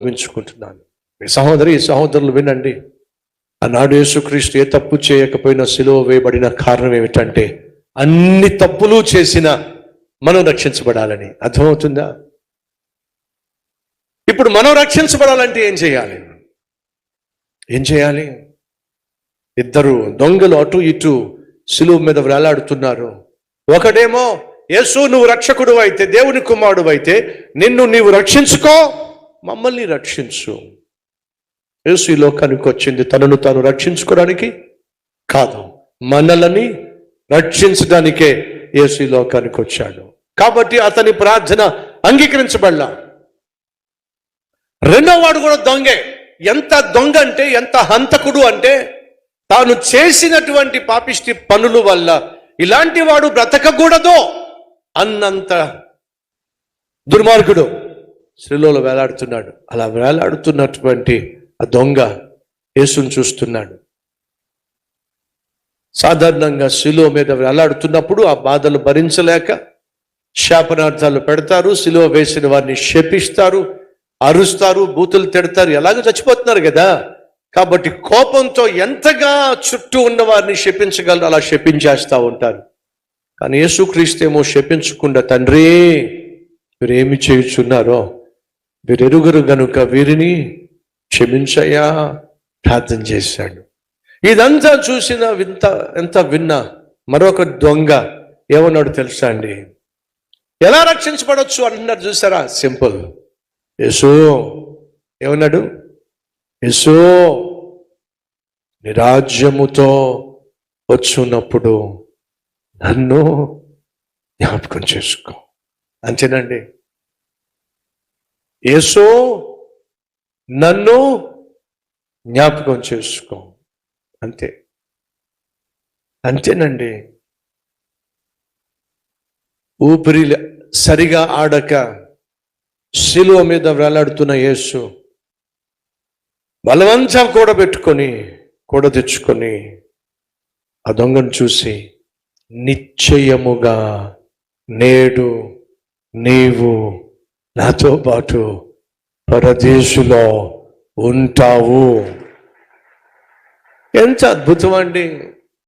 ఊహించుకుంటున్నాను. మీ సహోదరులు వినండి. ఆనాడు యేసుక్రీస్తు ఏ తప్పు చేయకపోయినా సిలువ వేయబడిన కారణం ఏమిటంటే అన్ని తప్పులు చేసిన మనం రక్షించబడాలని. అర్థమవుతుందా? ఇప్పుడు మనం రక్షించబడాలంటే ఏం చేయాలి? ఇద్దరు దొంగలు అటు ఇటు సిలువ మీద వేలాడుతున్నారు. ఒకడేమో, యేసు నువ్వు రక్షకుడు అయితే, దేవుని కుమారుడు అయితే నీవు రక్షించుకో, మమ్మల్ని రక్షించు. యేసు ఈ లోకానికి వచ్చింది తనను తాను రక్షించుకోవడానికి కాదు, మనల్ని రక్షించడానికే యేసు ఈ లోకానికి వచ్చాడు. కాబట్టి అతని ప్రార్థన అంగీకరించబడలా. రెండో వాడు కూడా దొంగే. ఎంత దొంగ అంటే, ఎంత హంతకుడు అంటే, తాను చేసినటువంటి పాపిష్టి పనుల వల్ల ఇలాంటి వాడు బ్రతకకూడదు అన్నంత దుర్మార్గుడు శిలువలో వేలాడుతున్నాడు. అలా వేలాడుతున్నటువంటి ఆ దొంగ యేసుని చూస్తున్నాడు. సాధారణంగా శిలువ మీద వేలాడుతున్నప్పుడు ఆ బాధలు భరించలేక శాపనార్థాలు పెడతారు, శిలువ వేసిన వారిని శపిస్తారు, అరుస్తారు, బూతులు తిడతారు, ఎలాగో చచ్చిపోతున్నారు కదా. కాబట్టి కోపంతో ఎంతగా చుట్టూ ఉన్న వారిని శపించగలరు అలా శపించేస్తూ ఉంటారు. కానీ యేసుక్రీస్తేమో శపించకుండా, తండ్రి వీరేమి చేయుచున్నారో వీరెరుగరు గనుక వీరిని క్షమించయ్యా ప్రార్థన చేశాడు. ఇదంతా చూసిన ఎంత విన్నా మరొక దొంగ ఏమన్నాడు తెలుసా అండి? ఎలా రక్షించబడవచ్చు అంటున్నారు చూసారా? సింపుల్. యేసు ఏమన్నాడు? యేసు నీ రాజ్యముతో వచ్చున్నప్పుడు నన్ను జ్ఞాపకం చేసుకో. అంతేనండి. యేసు నన్ను జ్ఞాపకం చేసుకో, అంతేనండి. ఊపిరి సరిగా ఆడక శిలువ మీద వేలాడుతున్న యేసు బలవంతం కూడా తెచ్చుకొని ఆ దొంగను చూసి, నిశ్చయముగా నేడు నీవు నాతో పాటు పరదేశులో ఉంటావు. ఎంత అద్భుతం అండి!